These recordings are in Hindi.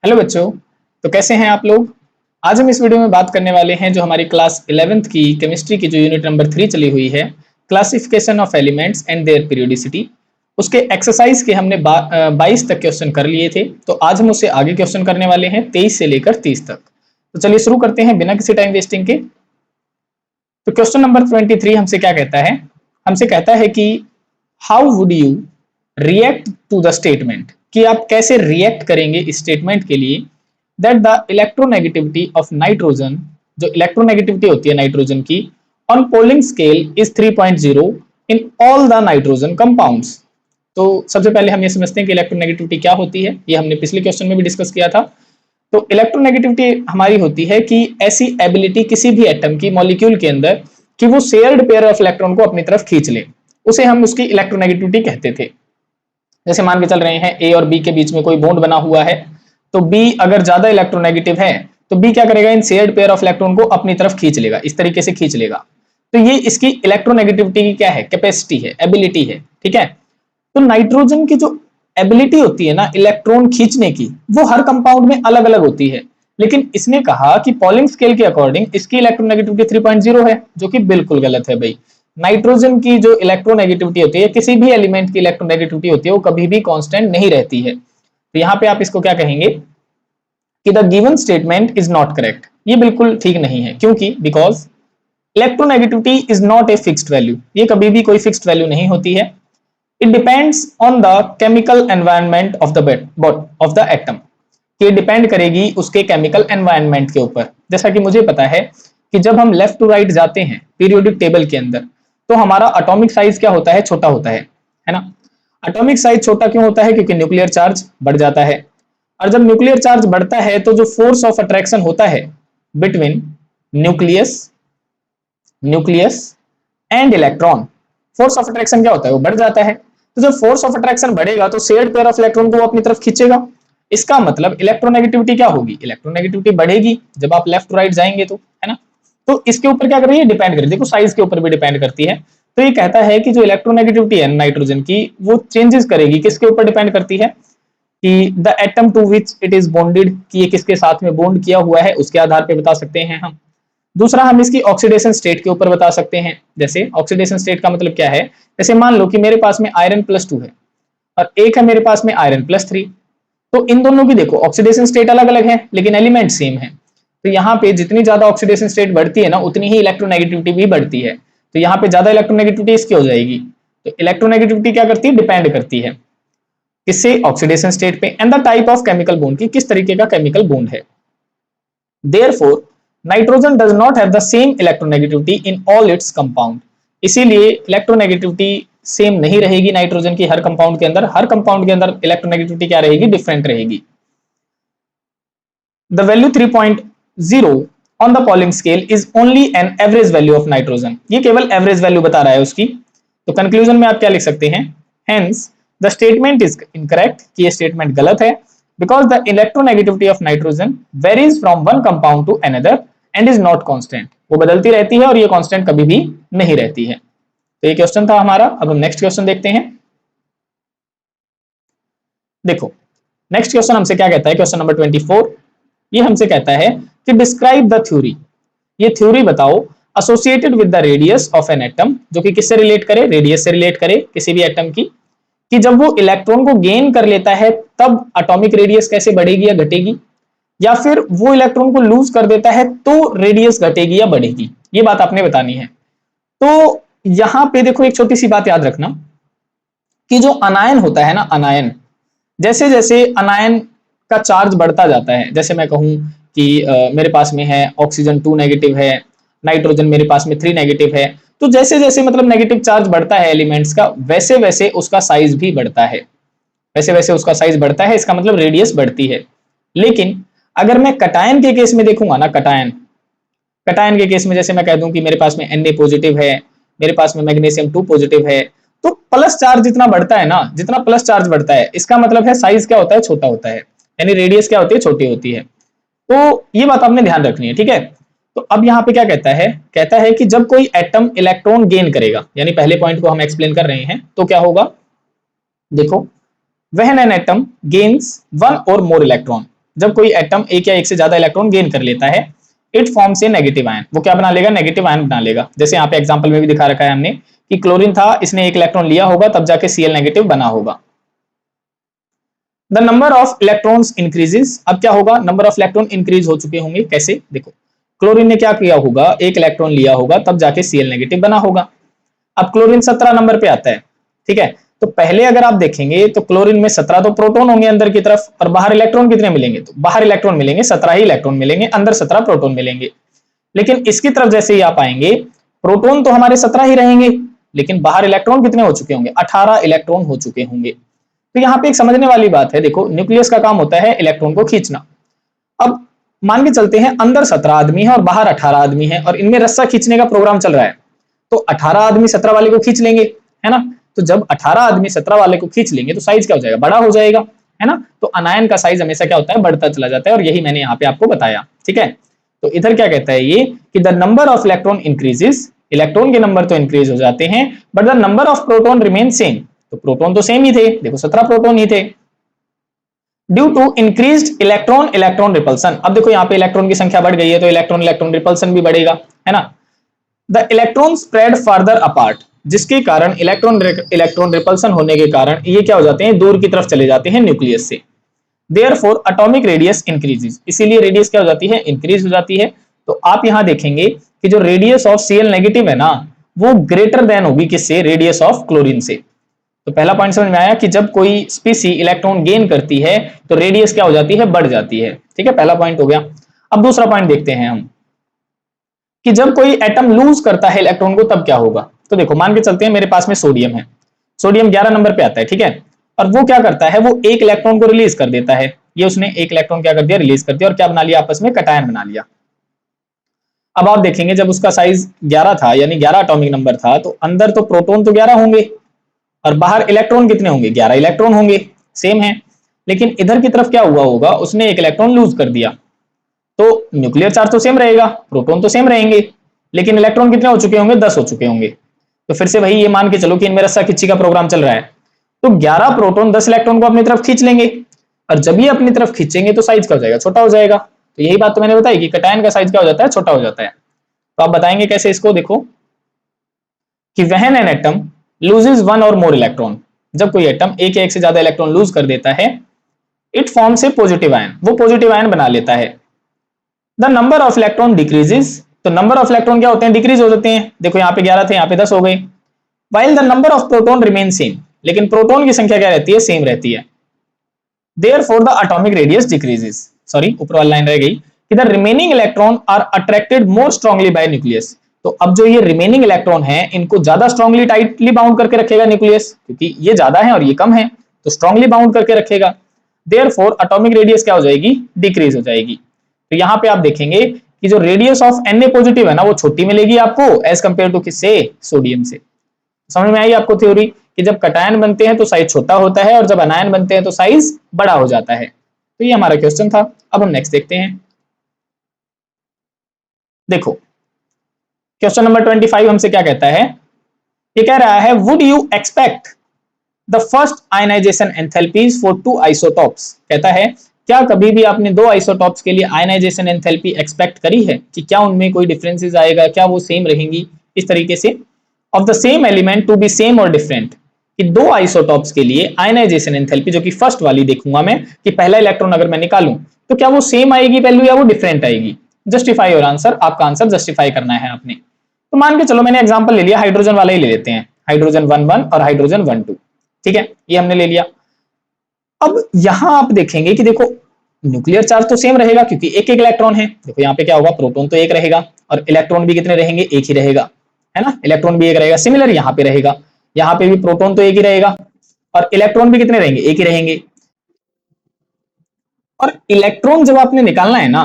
हेलो बच्चों। तो कैसे हैं आप लोग। आज हम इस वीडियो में बात करने वाले हैं जो हमारी क्लास 11th की केमिस्ट्री की जो यूनिट नंबर 3 चली हुई है, classification of elements and their periodicity, उसके एक्सरसाइज के हमने 22 तक क्वेश्चन कर लिए थे। तो आज हम उससे आगे क्वेश्चन करने वाले हैं 23 से लेकर 30 तक। तो चलिए शुरू करते हैं बिना किसी टाइम वेस्टिंग के। तो क्वेश्चन नंबर 23 हमसे क्या कहता है, हमसे कहता है कि how would you react to the statement, कि आप कैसे रिएक्ट करेंगे इस स्टेटमेंट के लिए, that the electronegativity of nitrogen, जो इलेक्ट्रोनेगेटिविटी होती है नाइट्रोजन की, on Pauling scale is 3.0 in all the nitrogen compounds. तो सबसे पहले हम ये समझते हैं कि इलेक्ट्रोनेगेटिविटी क्या होती है। ये हमने पिछले क्वेश्चन में भी डिस्कस किया था। तो इलेक्ट्रोनेगेटिविटी हमारी होती है कि ऐसी एबिलिटी किसी भी एटम की मॉलिक्यूल के अंदर कि वो शेयर्ड पेयर ऑफ इलेक्ट्रॉन को अपनी तरफ खींच ले, उसे हम उसकी इलेक्ट्रोनेगेटिविटी कहते थे। जैसे मान के चल रहे हैं ए और बी के बीच में कोई बॉन्ड बना हुआ है, तो बी अगर ज्यादा इलेक्ट्रोनेगेटिव है तो बी क्या करेगा, इन शेयर्ड पेयर ऑफ इलेक्ट्रॉन को अपनी तरफ खींच लेगा, इस तरीके से खींच लेगा। तो ये इसकी इलेक्ट्रोनेगेटिविटी की क्या है, कैपेसिटी है, एबिलिटी है। ठीक है। तो नाइट्रोजन की जो एबिलिटी होती है ना इलेक्ट्रॉन खींचने की, वो हर कंपाउंड में अलग अलग होती है। लेकिन इसने कहा कि पॉलिंग स्केल के अकॉर्डिंग इसकी इलेक्ट्रोनेगेटिविटी 3.0 है, जो कि बिल्कुल गलत है भाई। नाइट्रोजन की जो इलेक्ट्रोनेगेटिविटी होती है, किसी भी एलिमेंट की इलेक्ट्रोनेगेटिविटी होती है, वो कभी भी कांस्टेंट नहीं रहती है। तो यहाँ पे आप इसको क्या कहेंगे कि the given statement is not correct. ये बिल्कुल ठीक नहीं है, क्योंकि because electronegativity is not a fixed value, ये कभी भी कोई फिक्स्ड वैल्यू नहीं होती है। It depends on the chemical environment of the atom, ये डिपेंड करेगी उसके केमिकल एनवायरनमेंट के ऊपर। जैसा कि मुझे पता है कि जब हम लेफ्ट टू राइट जाते हैं पीरियोडिक टेबल के अंदर, तो हमारा एटॉमिक साइज क्या होता है, छोटा होता है ना। एटॉमिक साइज छोटा क्यों होता है, क्योंकि न्यूक्लियर चार्ज बढ़ जाता है। और जब न्यूक्लियर चार्ज बढ़ता है तो जो फोर्स ऑफ अट्रैक्शन होता है between nucleus nucleus and electron, force of attraction क्या होता है, वो बढ़ जाता है। तो जब फोर्स ऑफ अट्रैक्शन बढ़ेगा तो शेयर्ड पेयर ऑफ इलेक्ट्रॉन को वो अपनी तरफ खींचेगा। इसका मतलब इलेक्ट्रोनेगेटिविटी क्या होगी, इलेक्ट्रोनेगेटिविटी बढ़ेगी जब आप लेफ्ट टू राइट जाएंगे, तो है ना। तो इसके ऊपर क्या कर रही है, डिपेंड कर रही है, देखो साइज के ऊपर भी डिपेंड करती है। तो ये कहता है कि जो इलेक्ट्रोनेगेटिविटी है नाइट्रोजन की, वो चेंजेस करेगी, किसके ऊपर डिपेंड करती है, कि the atom to which it is bonded, कि ये किसके साथ में बॉन्ड किया हुआ है, उसके आधार पे बता सकते हैं हम। दूसरा, हम इसकी ऑक्सीडेशन स्टेट के ऊपर बता सकते हैं। जैसे ऑक्सीडेशन स्टेट का मतलब क्या है, जैसे मान लो कि मेरे पास में आयरन +2 है और एक है मेरे पास में आयरन +3, तो इन दोनों की देखो ऑक्सीडेशन स्टेट अलग अलग है लेकिन एलिमेंट सेम है। तो यहाँ पे जितनी ज्यादा ऑक्सीडेशन स्टेट बढ़ती है ना, उतनी ही इलेक्ट्रोनेगेटिविटी भी बढ़ती है। तो यहाँ पे ज्यादा इलेक्ट्रोनेगेटिविटी इसकी हो जाएगी। तो इलेक्ट्रोनेगेटिविटी क्या करती है, डिपेंड करती है किससे, ऑक्सीडेशन स्टेट पे and the type of chemical bond, की किस तरीके का केमिकल बॉन्ड है। Therefore, nitrogen does not have the same electronegativity in all its compound. इसीलिए इलेक्ट्रोनेगेटिविटी सेम नहीं रहेगी नाइट्रोजन की हर कंपाउंड के अंदर। हर कंपाउंड के अंदर इलेक्ट्रोनेगेटिविटी क्या रहेगी, डिफरेंट रहेगी। The value 3.0 on the Pauling scale is only an average value of nitrogen. ये केवल एवरेज वैल्यू बता रहा है उसकी। तो कंक्लूजन में आप क्या लिख सकते हैं, hence the statement is incorrect, कि ये स्टेटमेंट गलत है, because the electronegativity of nitrogen varies from one compound to another and is not constant. वो बदलती रहती है और ये कांस्टेंट कभी भी नहीं रहती है। तो ये क्वेश्चन था हमारा। अब हम नेक्स्ट क्वेश्चन देखते हैं। देखो नेक्स्ट क्वेश्चन हमसे क्या कहता है, क्वेश्चन नंबर 24। ये हमसे कहता है कि डिस्क्राइब द थ्योरी, ये थ्योरी बताओ associated with the radius of an atom, जो कि किससे रिलेट करे, रेडियस से रिलेट करे किसी भी एटम की, कि जब वो इलेक्ट्रॉन को गेन कर लेता है तब एटॉमिक रेडियस कैसे बढ़ेगी या घटेगी, या फिर वो इलेक्ट्रॉन को लूज कर देता है तो रेडियस घटेगी या बढ़ेगी। ये बात आपने बतानी है। तो यहां पे देखो एक छोटी सी बात याद रखना कि जो अनायन होता है ना, अनायन, जैसे जैसे अनायन का चार्ज बढ़ता जाता है, जैसे मैं कहूं कि मेरे पास में है ऑक्सीजन 2 नेगेटिव है, नाइट्रोजन मेरे पास में 3 नेगेटिव है, तो जैसे जैसे मतलब नेगेटिव चार्ज बढ़ता है एलिमेंट्स का, वैसे वैसे उसका साइज भी बढ़ता है, वैसे वैसे उसका साइज बढ़ता है, इसका मतलब रेडियस बढ़ती है। लेकिन अगर मैं कटायन के केस में देखूंगा ना, कटायन कटायन के केस में जैसे मैं कह दूं कि मेरे पास में Na पॉजिटिव है, मेरे पास में मैग्नीशियम 2 पॉजिटिव है, तो प्लस चार्ज जितना बढ़ता है ना, जितना प्लस चार्ज बढ़ता है, इसका मतलब है साइज क्या होता है, छोटा होता है, यानी रेडियस क्या होती है, छोटी होती है। तो ये बात आपने ध्यान रखनी है, ठीक है। तो अब यहाँ पे क्या कहता है कि जब कोई एटम इलेक्ट्रॉन गेन करेगा, यानी पहले पॉइंट को हम एक्सप्लेन कर रहे हैं, तो क्या होगा, देखो when an atom gains one और मोर इलेक्ट्रॉन, जब कोई एटम एक या एक से ज्यादा इलेक्ट्रॉन गेन कर लेता है, it forms a negative ion, वो क्या बना लेगा, नेगेटिव आयन बना लेगा। जैसे यहाँ पे एग्जांपल में भी दिखा रखा है हमने कि क्लोरीन था, इसने एक इलेक्ट्रॉन लिया होगा तब जाके Cl नेगेटिव बना होगा। The number of electrons increases, अब क्या होगा, नंबर ऑफ इलेक्ट्रॉन इंक्रीज हो चुके होंगे। कैसे, देखो क्लोरीन ने क्या किया होगा, एक इलेक्ट्रॉन लिया होगा तब जाके Cl नेगेटिव बना होगा। अब क्लोरीन 17 नंबर पे आता है, ठीक है, तो पहले अगर आप देखेंगे तो क्लोरीन में 17 तो प्रोटॉन होंगे अंदर की तरफ, और बाहर इलेक्ट्रॉन कितने मिलेंगे, तो बाहर इलेक्ट्रॉन मिलेंगे 17 ही इलेक्ट्रॉन मिलेंगे, अंदर 17 प्रोटॉन मिलेंगे। लेकिन इसकी तरफ जैसे ही आप आएंगे, प्रोटॉन तो हमारे 17 ही रहेंगे, लेकिन बाहर इलेक्ट्रॉन कितने हो चुके होंगे, 18 इलेक्ट्रॉन हो चुके होंगे। तो यहाँ पे एक समझने वाली बात है, देखो न्यूक्लियस का काम होता है इलेक्ट्रॉन को खींचना। अब मान के चलते हैं अंदर 17 आदमी है और बाहर 18 आदमी है, और इनमें रस्सा खींचने का प्रोग्राम चल रहा है, तो 18 आदमी 17 वाले को खींच लेंगे, है ना। तो जब 18 आदमी 17 वाले को खींच लेंगे तो साइज क्या हो जाएगा, बड़ा हो जाएगा, है ना। तो अनायन का साइज हमेशा क्या होता है, बढ़ता चला जाता है, और यही मैंने यहाँ पे आपको बताया, ठीक है। तो इधर क्या कहता है ये कि the number of electron increases, electron के नंबर तो इंक्रीज हो जाते हैं, but the number of proton remain same, तो प्रोटॉन तो सेम ही थे, देखो 17 प्रोटॉन ही थे। Due to increased electron electron repulsion, अब देखो यहाँ पे इलेक्ट्रॉन की संख्या बढ़ गई है तो इलेक्ट्रॉन इलेक्ट्रॉन रिपल्सन भी बढ़ेगा, है ना। The electron spread further apart, जिसके कारण इलेक्ट्रॉन इलेक्ट्रॉन रिपल्सन होने के कारण ये क्या हो जाते हैं, दूर की तरफ चले जाते हैं न्यूक्लियस से। देयरफॉर एटॉमिक रेडियस इंक्रीजेस, इसीलिए रेडियस क्या हो जाती है, इंक्रीज हो जाती है। तो आप यहां देखेंगे कि जो रेडियस ऑफ Cl नेगेटिव है ना, वो ग्रेटर देन होगी किससे, रेडियस ऑफ क्लोरीन से। तो पहला पॉइंट समझ में आया कि जब कोई स्पीसी इलेक्ट्रॉन गेन करती है तो रेडियस क्या हो जाती है, बढ़ जाती है, ठीक है, पहला पॉइंट हो गया। अब दूसरा पॉइंट देखते हैं हम कि जब कोई एटम लूज करता है इलेक्ट्रॉन को तब क्या होगा। तो देखो मान के चलते हैं मेरे पास में सोडियम है, सोडियम 11 नंबर पे आता है, ठीक है, और वो क्या करता है, वो एक इलेक्ट्रॉन को रिलीज कर देता है, ये उसने एक इलेक्ट्रॉन क्या कर दिया, रिलीज कर दिया, और क्या बना लिया, आपस में कटायन बना लिया। अब आप देखेंगे जब उसका साइज 11 था, यानी 11 एटॉमिक नंबर था, तो अंदर तो प्रोटॉन तो 11 होंगे और बाहर इलेक्ट्रॉन कितने होंगे, 11 इलेक्ट्रॉन होंगे, सेम है। लेकिन इधर की तरफ क्या हुआ होगा, उसने एक इलेक्ट्रॉन लूज कर दिया, तो न्यूक्लियर चार्ज तो सेम रहेगा, प्रोटॉन तो सेम रहेंगे, लेकिन इलेक्ट्रॉन कितने हो चुके होंगे, 10 हो चुके होंगे। तो फिर से वही ये मान के चलो कि इनमें रस्सा खींची का प्रोग्राम चल रहा है, तो 11 प्रोटॉन 10 इलेक्ट्रॉन को अपनी तरफ खींच लेंगे, और जब ये अपनी तरफ खींचेंगे तो साइज क्या हो जाएगा, छोटा हो जाएगा। तो यही बात तो मैंने बताई कि कटायन का साइज क्या हो जाता है, छोटा हो जाता है। तो आप बताएंगे कैसे इसको, देखो कि when an atom loses one और मोर इलेक्ट्रॉन, जब कोई एटम एक या एक से ज्यादा इलेक्ट्रॉन लूज कर देता है, it forms a positive ion, वो पॉजिटिव आयन बना लेता है। The number of electron decreases, तो नंबर ऑफ इलेक्ट्रॉन क्या होते हैं, डिक्रीज हो जाते हैं। देखो यहाँ पे 11 थे, यहाँ पे 10 हो गए। While the number of proton remain same, लेकिन प्रोटॉन की संख्या क्या रहती है, सेम रहती है। Therefore the atomic radius decreases, sorry ऊपर वाली लाइन रह गई कि the remaining electron are attracted more strongly by nucleus. तो अब जो ये रिमेनिंग इलेक्ट्रॉन है इनको ज्यादा स्ट्रांगली टाइटली बाउंड करके रखेगा न्यूक्लियस, क्योंकि ये ज्यादा है और ये कम है, तो स्ट्रांगली बाउंड करके रखेगा। देयरफॉर एटॉमिक रेडियस क्या हो जाएगी, डिक्रीज हो जाएगी। तो यहाँ पे आप देखेंगे कि जो रेडियस ऑफ Na पॉजिटिव है ना, वो छोटी मिलेगी आपको एज कंपेयर टू किससे, सोडियम से। समझ में आई आपको थ्योरी कि जब कटायन बनते हैं तो साइज छोटा होता है और जब अनायन बनते हैं तो साइज बड़ा हो जाता है। तो ये हमारा क्वेश्चन था। अब हम नेक्स्ट देखते हैं। देखो क्वेश्चन नंबर 25 हमसे क्या कहता है, ये कह रहा है would you expect the first ionization enthalpies for two isotopes. कहता है क्या कभी भी आपने दो आइसोटॉप्स के लिए आयनाइजेशन एंथैल्पी एक्सपेक्ट करी है कि क्या उनमें कोई डिफरेंसेस आएगा, क्या वो सेम रहेंगी, इस तरीके से। Of the same element to be same और डिफरेंट, कि दो आइसोटॉप्स के लिए आयनाइजेशन एंथैल्पी, जो कि फर्स्ट वाली देखूंगा मैं कि पहला इलेक्ट्रॉन अगर मैं निकालूं तो क्या वो सेम आएगी वैल्यू या वो डिफरेंट आएगी। जस्टिफाई योर आंसर, आपका आंसर जस्टिफाई करना है आपने। तो मान के चलो मैंने एग्जांपल ले लिया, हाइड्रोजन वाला ही ले लेते हैं, हाइड्रोजन 1 और हाइड्रोजन 1 ठीक है, ये हमने ले लिया। अब यहां आप देखेंगे कि देखो न्यूक्लियर चार्ज तो सेम रहेगा क्योंकि एक एक इलेक्ट्रॉन है। देखो यहाँ पे क्या होगा, प्रोटॉन तो एक रहेगा और इलेक्ट्रॉन भी कितने रहेंगे, एक ही रहेगा, है ना, इलेक्ट्रॉन भी एक रहेगा। सिमिलर यहाँ पे रहेगा, यहाँ पे भी प्रोटॉन तो एक ही रहेगा और इलेक्ट्रॉन भी कितने रहेंगे, एक ही रहेंगे। और इलेक्ट्रॉन जब आपने निकालना है ना,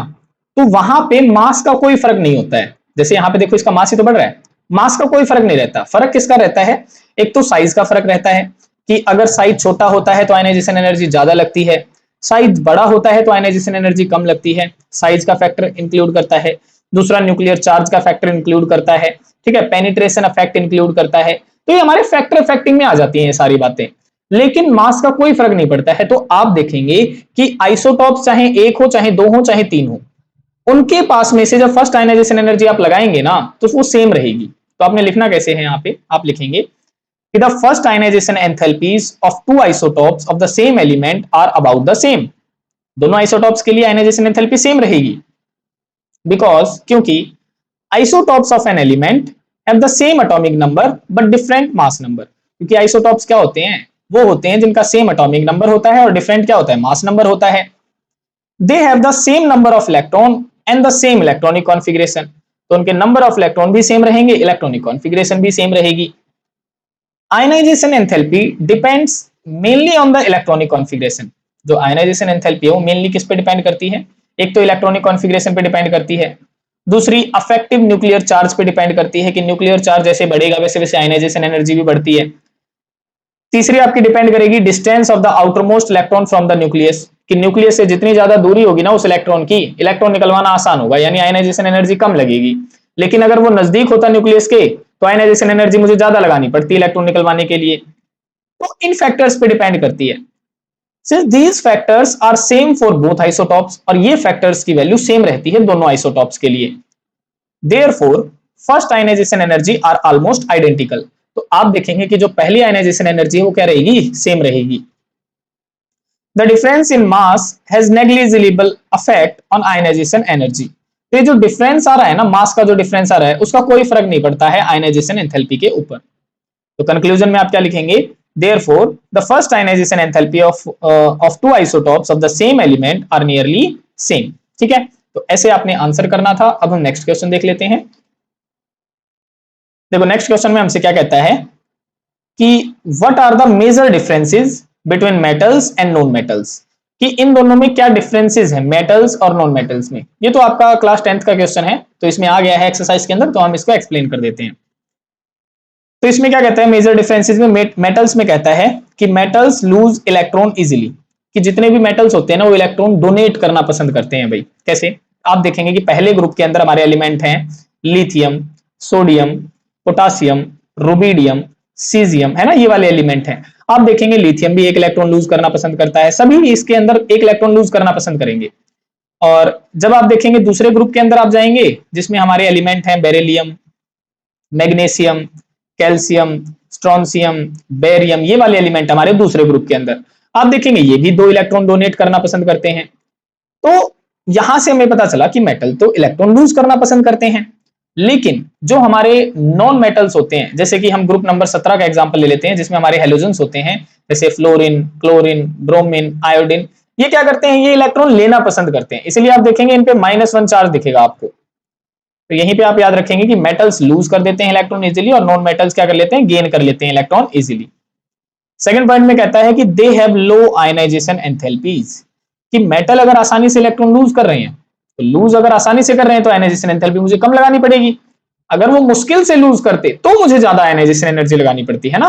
तो वहां पे मास का कोई फर्क नहीं होता है। जैसे यहाँ पे देखो इसका मास ही तो बढ़ रहा है, मास का कोई फर्क नहीं रहता। फर्क किसका रहता है, एक तो साइज का फर्क रहता है कि अगर साइज छोटा होता है तो आयनाइजेशन एनर्जी ज्यादा लगती है, साइज बड़ा होता है तो आयनाइजेशन एनर्जी कम लगती है। साइज का फैक्टर इंक्लूड करता है। दूसरा न्यूक्लियर चार्ज का फैक्टर इंक्लूड करता है, ठीक है, पेनिट्रेशन इफेक्ट इंक्लूड करता है। तो ये हमारे फैक्टर इफेक्टिंग में आ जाती हैं ये सारी बातें। लेकिन मास का कोई फर्क नहीं पड़ता है। तो आप देखेंगे कि आइसोटॉप्स चाहे एक हो, चाहे दो हो, चाहे तीन हो, उनके पास में से जब फर्स्ट आयनाइजेशन एनर्जी आप लगाएंगे ना तो वो सेम रहेगी। तो आपने लिखना कैसे है, यहाँ पे आप लिखेंगे कि the first ionization enthalpies of two isotopes of the same element are about the same. दोनों आइसोटॉप्स के लिए आयनाइजेशन एंथैल्पी सेम रहेगी, बिकॉज क्योंकि isotopes of an element have the same atomic number but different mass number. क्योंकि आइसोटॉप्स क्या होते हैं, वो होते हैं जिनका सेम एटॉमिक नंबर होता है और डिफरेंट क्या होता है, मास नंबर होता है। They have the same number of electron and the same electronic configuration. तो उनके नंबर ऑफ इलेक्ट्रॉन भी सेम रहेंगे, इलेक्ट्रॉनिक कॉन्फ़िगरेशन भी सेम रहेगी। Ionization enthalpy depends mainly on the electronic configuration. जो आयनाइजेशन एंथैल्पी है वो मेनली किस पे डिपेंड करती है, एक तो इलेक्ट्रॉनिक कॉन्फ़िगरेशन पे डिपेंड करती है, दूसरी अफेक्टिव न्यूक्लियर चार्ज पे डिपेंड करती है कि न्यूक्लियर चार्ज जैसे बढ़ेगा वैसे वैसे आयनाइजेशन एनर्जी भी बढ़ती है। तीसरी आपकी डिपेंड करेगी distance of the outer most electron from the nucleus, कि न्यूक्लियस से जितनी ज्यादा दूरी होगी ना उस इलेक्ट्रॉन की, इलेक्ट्रॉन निकलवाना आसान होगा, यानी आयनाइजेशन एनर्जी कम लगेगी। लेकिन अगर वो नजदीक होता न्यूक्लियस के तो आयनाइजेशन एनर्जी मुझे ज्यादा लगानी पड़ती है इलेक्ट्रॉन निकलवाने के लिए। तो इन फैक्टर्स पे डिपेंड करती है। Since these factors are same for both isotopes, और ये फैक्टर्स की वैल्यू सेम रहती है दोनों आइसोटॉप्स के लिए। Therefore first ionization energy are almost identical. तो आप देखेंगे कि जो पहली आयनाइजेशन एनर्जी है वो क्या रहेगी, सेम रहेगी। The difference in mass has negligible effect on ionization energy. तो ये जो डिफरेंस आ रहा है ना, मास का जो डिफरेंस आ रहा है उसका कोई फर्क नहीं पड़ता है आयनाइजेशन एंथैल्पी के ऊपर। तो कंक्लूजन में आप क्या लिखेंगे, therefore the first ionization enthalpy of two isotopes of the same element are nearly same। ठीक है, तो ऐसे आपने आंसर करना था। अब हम नेक्स्ट क्वेश्चन देख लेते हैं। देखो नेक्स्ट क्वेश्चन में हमसे क्या कहता है कि what are the major differences between metals and non metals, कि इन दोनों में क्या डिफरेंसेस है मेटल्स और नॉन मेटल्स में। ये तो आपका क्लास 10th का क्वेश्चन है, तो इसमें आ गया है एक्सरसाइज के अंदर, तो हम इसको एक्सप्लेन कर देते हैं। तो इसमें क्या कहता है मेजर डिफरेंसेस में, मेटल्स में कहता है कि मेटल्स लूज इलेक्ट्रॉन इजीली, कि जितने भी मेटल्स होते हैं ना वो इलेक्ट्रॉन डोनेट करना पसंद करते हैं। भाई कैसे, आप देखेंगे कि पहले ग्रुप के अंदर हमारे एलिमेंट हैं lithium, sodium, potassium, rubidium, caesium, है ना, ये वाले एलिमेंट हैं। आप देखेंगे लिथियम भी एक इलेक्ट्रॉन लूज करना पसंद करता है, सभी इसके अंदर एक इलेक्ट्रॉन लूज करना पसंद करेंगे। और जब आप देखेंगे दूसरे ग्रुप के अंदर आप जाएंगे जिसमें हमारे एलिमेंट हैं बेरिलियम, मैग्नीशियम, कैल्शियम, स्ट्रोंसियम, बेरियम, ये वाले एलिमेंट हमारे दूसरे ग्रुप के अंदर, आप देखेंगे ये भी दो इलेक्ट्रॉन डोनेट करना पसंद करते हैं। तो यहां से हमें पता चला कि मेटल तो इलेक्ट्रॉन लूज करना पसंद करते हैं, लेकिन जो हमारे नॉन मेटल्स होते हैं, जैसे कि हम ग्रुप नंबर 17 का एग्जांपल ले लेते हैं जिसमें हमारे हेलोजेंस होते हैं, जैसे फ्लोरीन, क्लोरीन, ब्रोमीन, आयोडीन, ये क्या करते हैं, ये इलेक्ट्रॉन लेना पसंद करते हैं। इसलिए आप देखेंगे इन पे -1 चार्ज दिखेगा आपको। तो यहीं पे आप याद रखेंगे कि मेटल्स लूज कर देते हैं इलेक्ट्रॉन इजीली और नॉन मेटल्स क्या कर लेते हैं, गेन कर लेते हैं इलेक्ट्रॉन इजीली। सेकंड पॉइंट में कहता है कि they have low ionization enthalpies, कि मेटल अगर आसानी से इलेक्ट्रॉन लूज कर रहे हैं, तो लूज अगर आसानी से कर रहे हैं तो आयनाइजेशन एंथैल्पी मुझे कम लगानी पड़ेगी। अगर वो मुश्किल से लूज करते तो मुझे ज्यादा आयनाइजेशन एनर्जी लगानी पड़ती है ना।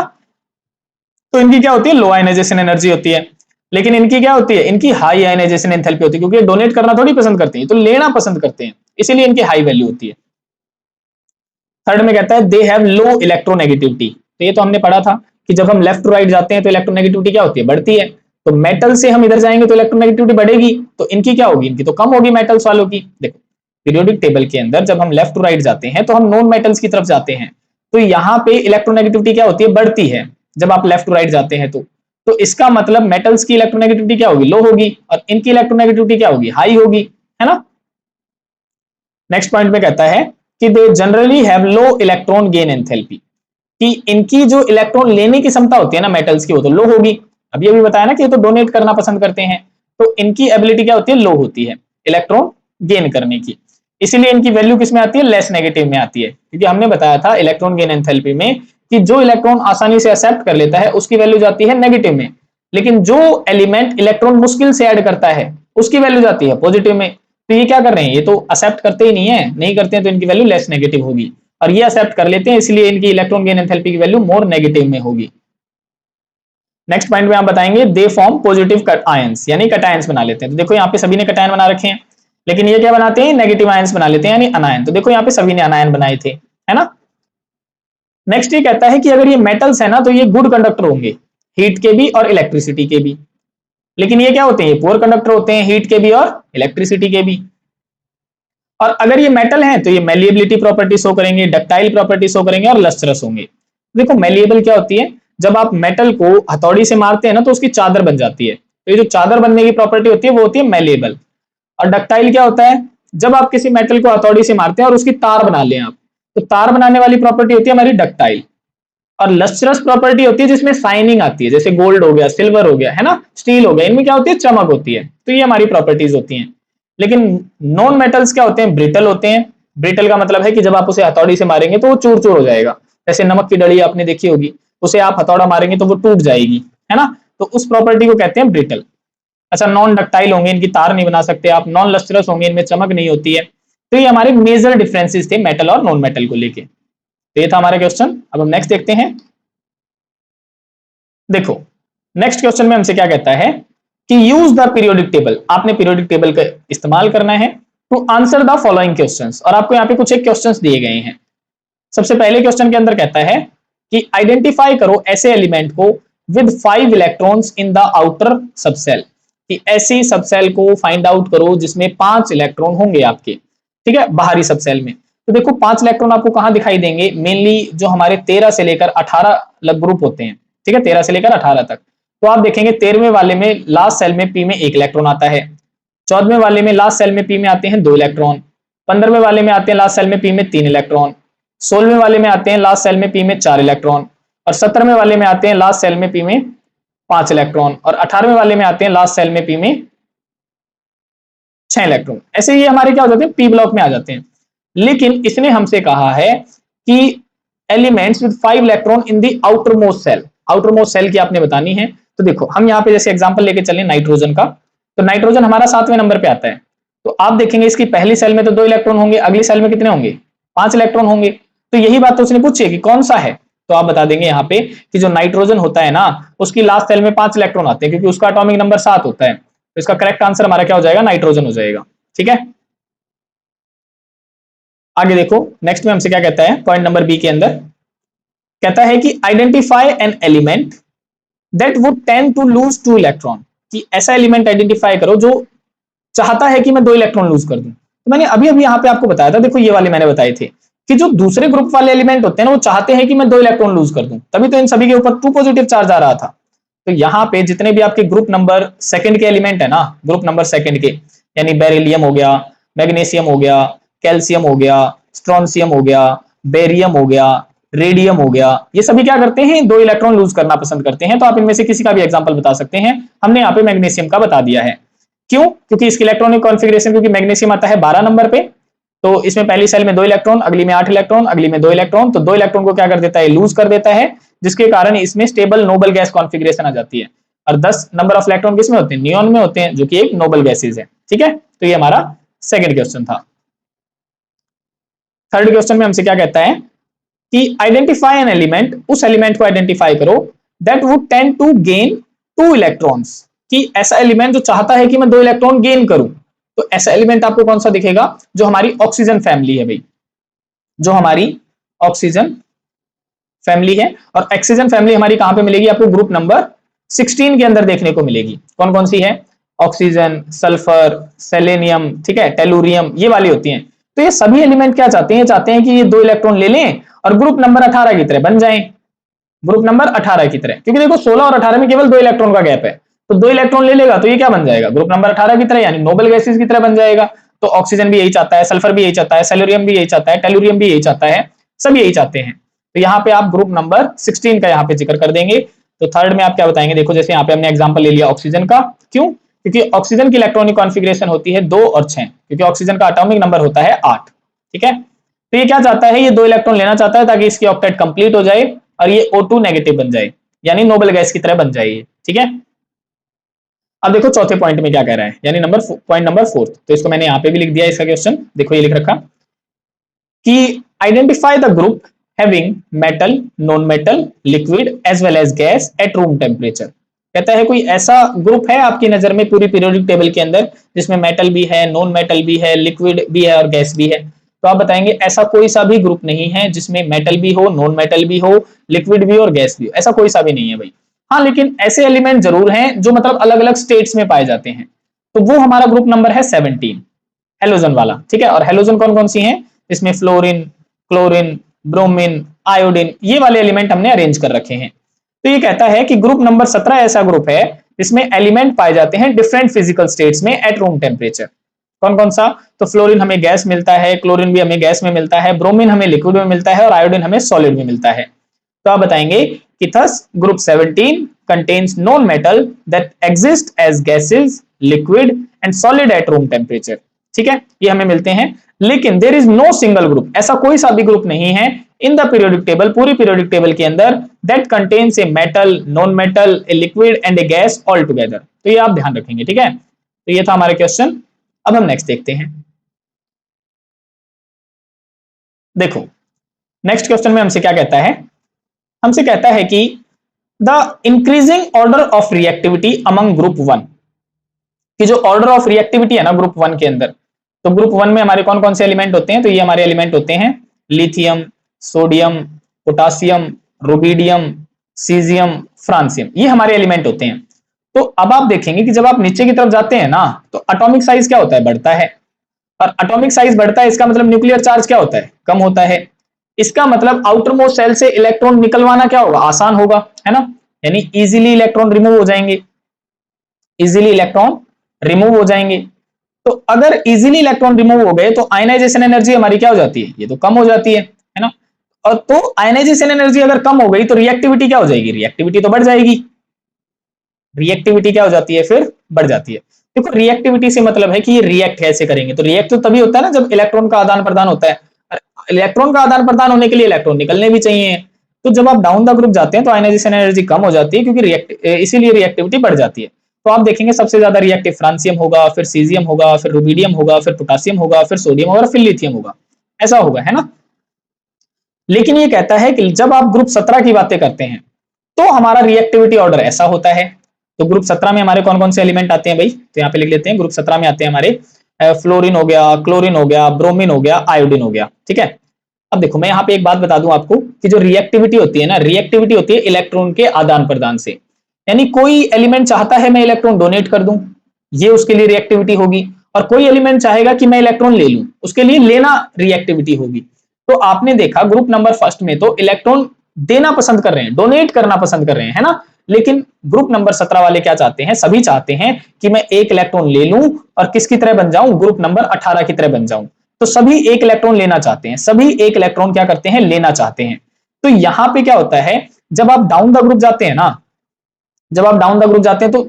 तो इनकी क्या होती है, लो आयनाइजेशन एनर्जी होती है, लेकिन इनकी क्या होती है, इनकी हाई आयनाइजेशन एंथैल्पी होती है, क्योंकि डोनेट करना थोड़ी पसंद करते हैं, तो लेना पसंद करते हैं, इसीलिए इनकी हाई वैल्यू होती है। थर्ड में कहता है दे हैव लो इलेक्ट्रोनेगेटिविटी। तो ये तो हमने पढ़ा था कि जब हम लेफ्ट टू राइट जाते हैं तो इलेक्ट्रोनेगेटिविटी क्या होती है, बढ़ती है। तो मेटल से हम इधर जाएंगे तो इलेक्ट्रोनेगेटिविटी बढ़ेगी, तो इनकी क्या होगी, इनकी तो कम होगी मेटल्स वालों की। देखो पीरियोडिक टेबल के अंदर जब हम लेफ्ट टू राइट जाते हैं तो हम नॉन मेटल्स की तरफ जाते हैं, तो यहाँ पे इलेक्ट्रोनेगेटिविटी क्या होती है, बढ़ती है जब आप लेफ्ट टू राइट जाते हैं। तो इसका मतलब मेटल्स की इलेक्ट्रोनेगेटिविटी क्या होगी, लो होगी, और इनकी इलेक्ट्रोनेगेटिविटी क्या होगी, हाई होगी, है ना। नेक्स्ट पॉइंट में कहता है कि they generally have low electron gain enthalpy, कि इनकी जो इलेक्ट्रॉन लेने की क्षमता होती है ना मेटल्स की, वो तो लो होगी। अभी अभी बताया ना कि ये तो डोनेट करना पसंद करते हैं, तो इनकी एबिलिटी क्या होती है, लो होती है इलेक्ट्रॉन गेन करने की। इसीलिए इनकी वैल्यू किस में आती है, लेस नेगेटिव में आती है, क्योंकि हमने बताया था इलेक्ट्रॉन गेन एंथैल्पी में कि जो इलेक्ट्रॉन आसानी से एक्सेप्ट कर लेता है उसकी वैल्यू जाती है नेगेटिव में, लेकिन जो एलिमेंट इलेक्ट्रॉन मुश्किल से ऐड करता है उसकी वैल्यू जाती है पॉजिटिव में। तो ये क्या कर रहे हैं, ये तो एक्सेप्ट करते ही नहीं है, नहीं करते हैं तो इनकी वैल्यू लेस नेगेटिव होगी, और ये एक्सेप्ट कर लेते हैं इसलिए इनकी इलेक्ट्रॉन गेन एंथैल्पी की वैल्यू मोर नेगेटिव में होगी। नेक्स्ट पॉइंट में आप बताएंगे दे फॉर्म पॉजिटिव आयंस, यानी कटायंस बना लेते हैं। तो देखो यहाँ पे सभी ने कटायन बना रखे हैं, लेकिन ये क्या बनाते हैं, नेगेटिव आयंस बना लेते हैं, यानी अनायन। तो देखो यहाँ पे सभी ने अनायन बनाए थे, है ना। नेक्स्ट ये कहता है कि अगर ये मेटल्स है ना तो ये गुड कंडक्टर होंगे, हीट के भी और इलेक्ट्रिसिटी के भी। लेकिन ये क्या होते हैं, ये पुअर कंडक्टर होते हैं, हीट के भी और इलेक्ट्रिसिटी के भी। और अगर ये मेटल है तो ये मेलिएबिलिटी प्रॉपर्टी शो करेंगे, डक्टाइल प्रॉपर्टी शो करेंगे और लस्ट्रस होंगे। देखो मेलिएबल क्या होती है, जब आप मेटल को हथौड़ी से मारते हैं ना तो उसकी चादर बन जाती है, तो ये जो चादर बनने की प्रॉपर्टी होती है वो होती है मेलिएबल। और डक्टाइल क्या होता है, जब आप किसी मेटल को हथौड़ी से मारते हैं और उसकी तार बना लें आप, तो तार बनाने वाली प्रॉपर्टी होती है हमारी डक्टाइल। और लस्ट्रस प्रॉपर्टी होती है जिसमें शाइनिंग आती है, जैसे गोल्ड हो गया, सिल्वर हो गया, है ना, स्टील हो गया, इनमें क्या होती है, चमक होती है। तो ये हमारी प्रॉपर्टीज होती हैं। लेकिन नॉन मेटल्स क्या होते हैं, ब्रिटल होते हैं। ब्रिटल का मतलब है कि जब आप उसे हथौड़ी से मारेंगे तो वो चूर चूर हो जाएगा। जैसे नमक की डली आपने देखी होगी, उसे आप हथौड़ा मारेंगे तो वो टूट जाएगी, है ना, तो उस प्रॉपर्टी को कहते हैं ब्रिटल। अच्छा, नॉन डक्टाइल होंगे, इनकी तार नहीं बना सकते आप। नॉन लस्ट्रस होंगे, इनमें चमक नहीं होती है। तो ये हमारे मेजर डिफरेंसेस थे मेटल और नॉन मेटल को लेके। तो ये था हमारा क्वेश्चन। अब हम नेक्स्ट देखते हैं। देखो नेक्स्ट क्वेश्चन में हमसे क्या कहता है कि यूज द पीरियोडिक टेबल। आपने पीरियोडिक टेबल का इस्तेमाल करना है to answer the following questions. और आपको यहाँ पे कुछ एक क्वेश्चंस दिए गए हैं। सबसे पहले क्वेश्चन के अंदर कहता है कि आइडेंटिफाई करो ऐसे एलिमेंट को with 5 electrons in the outer subshell, कि ऐसी सबसेल को फाइंड आउट करो जिसमें 5 इलेक्ट्रॉन होंगे आपके, ठीक है, बाहरी सबसेल में। तो देखो 5 इलेक्ट्रॉन आपको कहां दिखाई देंगे, मेनली जो हमारे 13 से लेकर 18 ग्रुप होते हैं, ठीक है, 13 से लेकर 18 तक। तो आप देखेंगे 13वें वाले में लास्ट सेल में पी में 1 इलेक्ट्रॉन आता है, 14वें वाले में लास्ट सेल में पी में आते हैं 2 इलेक्ट्रॉन, 15वें वाले में आते हैं लास्ट सेल में पी में 3 इलेक्ट्रॉन, 16वें वाले में आते हैं लास्ट सेल में पी में 4 इलेक्ट्रॉन, और 17वें वाले में आते हैं लास्ट सेल में पी में 5 इलेक्ट्रॉन, और 18वें वाले में आते हैं लास्ट सेल में पी में 6 इलेक्ट्रॉन। ऐसे ये हमारे क्या हो जाते हैं, पी ब्लॉक में आ जाते हैं। लेकिन इसने हमसे कहा है कि elements with 5 electron in the outer most shell. Outer most shell की आपने बतानी है। तो देखो हम यहाँ पे जैसे एग्जांपल लेके चले नाइट्रोजन का, तो नाइट्रोजन हमारा 7वें नंबर पे आता है। तो आप देखेंगे इसकी पहली सेल में तो 2 इलेक्ट्रॉन होंगे, अगली सेल में कितने होंगे, 5 इलेक्ट्रॉन होंगे। तो यही बात तो उसने पूछी है कि कौन सा है, तो आप बता देंगे यहाँ पे कि जो नाइट्रोजन होता है ना उसकी लास्ट सेल में 5 इलेक्ट्रॉन आते हैं, क्योंकि उसका एटॉमिक नंबर 7 होता है। तो इसका करेक्ट आंसर हमारा क्या हो जाएगा, नाइट्रोजन हो जाएगा। ठीक है, आगे देखो नेक्स्ट में हमसे क्या कहता है, पॉइंट नंबर बी के अंदर कहता है कि identify an element that would tend to lose 2 electron, कि ऐसा एलिमेंट आइडेंटिफाई करो जो चाहता है कि मैं 2 इलेक्ट्रॉन लूज कर दूं। तो मैंने अभी अभी यहाँ पे आपको बताया था, देखो ये वाले मैंने बताए थे कि जो दूसरे ग्रुप वाले एलिमेंट होते हैं ना वो चाहते हैं कि मैं 2 इलेक्ट्रॉन लूज कर दूं, तभी तो इन सभी के ऊपर 2 पॉजिटिव चार्ज आ रहा था। तो यहाँ पे जितने भी आपके ग्रुप नंबर सेकंड के एलिमेंट है ना, ग्रुप नंबर सेकंड के, यानी बेरिलियम हो गया, मैग्नीशियम हो गया, कैल्शियम हो गया, स्ट्रोंशियम हो गया, बेरियम हो गया, रेडियम हो गया, ये सभी क्या करते हैं, 2 इलेक्ट्रॉन लूज करना पसंद करते हैं। तो आप इनमें से किसी का भी एग्जांपल बता सकते हैं। हमने यहाँ पे मैग्नीशियम का बता दिया है। क्यों, क्योंकि इसकी इलेक्ट्रॉनिक कॉन्फ़िगरेशन, क्योंकि मैग्नीशियम आता है 12 नंबर पे, तो इसमें पहली सेल में 2 इलेक्ट्रॉन, अगली में 8 इलेक्ट्रॉन, अगली में 2 इलेक्ट्रॉन, तो 2 इलेक्ट्रॉन को क्या कर देता है, लूज कर देता है, जिसके कारण इसमें स्टेबल नोबल गैस कॉन्फ़िगरेशन आ जाती है। और 10 नंबर ऑफ इलेक्ट्रॉन किसमें होते हैं, नियॉन में होते हैं, जो कि एक नोबल गैसेज है। ठीक है, तो ये हमारा सेकंड क्वेश्चन था। थर्ड क्वेश्चन में हमसे क्या कहता है कि आइडेंटिफाई एन एलिमेंट, उस एलिमेंट को आइडेंटिफाई करो that would tend to gain 2 electrons, कि ऐसा एलिमेंट जो चाहता है कि मैं 2 इलेक्ट्रॉन गेन करूं। तो ऐसा एलिमेंट आपको कौन सा दिखेगा, जो हमारी ऑक्सीजन फैमिली है भाई, जो हमारी ऑक्सीजन फैमिली है। और ऑक्सीजन फैमिली हमारी कहां पे मिलेगी, आपको ग्रुप नंबर 16 के अंदर देखने को मिलेगी। कौन कौन सी है, ऑक्सीजन, सल्फर, सेलेनियम, ठीक है, टेलुरियम, ये वाली होती हैं। तो ये सभी एलिमेंट क्या चाहते हैं, चाहते हैं कि ये 2 इलेक्ट्रॉन ले लें और ग्रुप नंबर 18 की तरह बन जाएं, ग्रुप नंबर 18 की तरह। क्योंकि देखो 16 और 18 में केवल 2 इलेक्ट्रॉन का गैप है, तो 2 इलेक्ट्रॉन ले लेगा तो ये क्या बन जाएगा, ग्रुप नंबर 18 की तरह, यानी नोबल गैसेस की तरह बन जाएगा। तो ऑक्सीजन भी यही चाहता है, सल्फर भी यही चाहता है, सेलेरियम भी यही चाहता है, टेलुरियम भी यही चाहता है, सब यही चाहते हैं। तो यहाँ पे आप ग्रुप नंबर 16 का यहाँ पे जिक्र कर देंगे। तो थर्ड में आप क्या बताएंगे, देखो जैसे यहाँ पे हमने एग्जांपल ले लिया ऑक्सीजन का, क्यों, क्योंकि ऑक्सीजन की इलेक्ट्रॉनिक कॉन्फ़िगरेशन होती है 2 और 6, क्योंकि ऑक्सीजन का एटॉमिक नंबर होता है 8। ठीक है, तो ये क्या चाहता है, ये 2 इलेक्ट्रॉन लेना चाहता है ताकि इसकी ऑक्टेट कंप्लीट हो जाए और ये O2 नेगेटिव बन जाए, यानी नोबल गैस की तरह बन जाए। ठीक है, अब देखो चौथे पॉइंट में क्या कह रहा है, यानी पॉइंट नंबर 4। तो इसको मैंने यहाँ पे भी लिख दिया इसका क्वेश्चन, देखो ये लिख रखा कि identify the group having metal, non metal, liquid as well as gas at room temperature. कहता है कोई ऐसा ग्रुप है आपकी नजर में पूरी पीरियोडिक टेबल के अंदर जिसमें मेटल भी है, नॉन मेटल भी है, लिक्विड भी है और गैस भी है। तो आप बताएंगे ऐसा कोई सा भी ग्रुप नहीं है जिसमें मेटल भी हो, नॉन मेटल भी हो, लिक्विड भी और गैस भी हो, ऐसा कोई सा भी नहीं है भाई। हाँ, लेकिन ऐसे एलिमेंट जरूर हैं जो मतलब अलग अलग स्टेट्स में पाए जाते हैं, तो वो हमारा ग्रुप नंबर है 17, हेलोजन वाला। ठीक है, और हेलोजन कौन कौन सी हैं, इसमें फ्लोरीन, क्लोरीन, ब्रोमीन, आयोडीन, ये वाले एलिमेंट हमने अरेंज कर रखे हैं। तो ये कहता है कि ग्रुप नंबर 17 ऐसा ग्रुप है जिसमें एलिमेंट पाए जाते हैं डिफरेंट फिजिकल स्टेट्स में एट रूम टेम्परेचर। कौन कौन सा, तो फ्लोरीन हमें गैस मिलता है, क्लोरीन भी हमें गैस में मिलता है, ब्रोमीन हमें लिक्विड में मिलता है और आयोडीन हमें सॉलिड में मिलता है। तो आप बताएंगे कि thus group 17 contains known metal that exist as gases, liquid and solid at room temperature। ठीक है, ये हमें मिलते हैं, लेकिन there is no single group, ऐसा कोई सा भी ग्रुप नहीं है इन द पीरियोडिक टेबल, पूरी पीरियोडिक टेबल के अंदर, that contains a metal, non metal, a liquid and a gas all together. तो ये आप ध्यान रखेंगे। ठीक है, तो ये था हमारा क्वेश्चन। अब हम नेक्स्ट देखते हैं। देखो नेक्स्ट क्वेश्चन में हमसे क्या कहता है, हमसे कहता है कि the increasing order of reactivity among group 1, कि जो ऑर्डर ऑफ रिएक्टिविटी है ना ग्रुप 1 के अंदर, तो ग्रुप 1 में हमारे कौन कौन से एलिमेंट होते हैं, तो ये हमारे एलिमेंट होते हैं lithium, sodium, potassium, rubidium, caesium, francium, ये हमारे एलिमेंट होते हैं। तो अब आप देखेंगे कि जब आप नीचे की तरफ जाते हैं ना, तो एटॉमिक साइज क्या होता है, बढ़ता है, और एटॉमिक साइज बढ़ता है इसका मतलब न्यूक्लियर चार्ज क्या होता है, कम होता है। इसका मतलब आउटर मोस्ट सेल से इलेक्ट्रॉन निकलवाना क्या होगा, आसान होगा, है ना, यानी इजीली इलेक्ट्रॉन रिमूव हो जाएंगे, इजीली इलेक्ट्रॉन रिमूव हो जाएंगे। तो अगर इजीली इलेक्ट्रॉन रिमूव हो गए तो आयनाइजेशन एनर्जी हमारी क्या हो जाती है, ये तो कम हो जाती है ना। और तो आयनाइजेशन एनर्जी अगर कम हो गई तो रिएक्टिविटी क्या हो जाएगी, रिएक्टिविटी तो बढ़ जाएगी, रिएक्टिविटी क्या हो जाती है, फिर बढ़ जाती है। देखो रिएक्टिविटी से मतलब है कि ये रिएक्ट कैसे करेंगे, तो रिएक्ट तो तभी होता है ना जब इलेक्ट्रॉन का आदान प्रदान होता है, इलेक्ट्रॉन का आदान प्रदान होने के लिए इलेक्ट्रॉन निकलने भी चाहिए। तो जब आप डाउन द ग्रुप जाते हैं तो आयनाइजेशन एनर्जी कम हो जाती है, क्योंकि इसीलिए रिएक्टिविटी बढ़ जाती है। तो आप देखेंगे सबसे ज्यादा रिएक्टिव फ्रांसियम होगा, फिर सीजियम होगा, फिर रुबिडियम होगा, फिर पोटासियम होगा, फिर सोडियम होगा, फिर लिथियम होगा, ऐसा होगा, है ना। लेकिन ये कहता है कि जब आप ग्रुप 17 की बातें करते हैं तो हमारा रिएक्टिविटी ऑर्डर ऐसा होता है। तो ग्रुप 17 में हमारे कौन कौन से एलिमेंट आते हैं भाई, तो यहाँ पे लिख लेते हैं, ग्रुप 17 में आते हैं हमारे फ्लोरीन हो गया, क्लोरीन हो गया, ब्रोमीन हो गया, आयोडीन हो गया। ठीक है, अब देखो मैं यहाँ पे एक बात बता दूं आपको कि जो रिएक्टिविटी होती है ना, रिएक्टिविटी होती है इलेक्ट्रॉन के आदान प्रदान से, यानी कोई एलिमेंट चाहता है मैं इलेक्ट्रॉन डोनेट कर दूं, ये उसके लिए रिएक्टिविटी होगी, और कोई एलिमेंट चाहेगा कि मैं इलेक्ट्रॉन ले लूं, उसके लिए लेना रिएक्टिविटी होगी। तो आपने देखा ग्रुप नंबर फर्स्ट में तो इलेक्ट्रॉन देना पसंद कर रहे हैं, डोनेट करना पसंद कर रहे हैं, है ना। लेकिन ग्रुप नंबर 17 वाले क्या चाहते हैं, सभी चाहते हैं कि मैं एक इलेक्ट्रॉन ले लूं और किसकी तरह बन जाऊं, ग्रुप नंबर 18 की तरह बन जाऊं। तो सभी एक इलेक्ट्रॉन लेना चाहते हैं, सभी एक इलेक्ट्रॉन क्या करते हैं, लेना चाहते हैं। तो यहां पे क्या होता है, जब आप डाउन द ग्रुप जाते हैं ना, जब आप डाउन द ग्रुप जाते हैं तो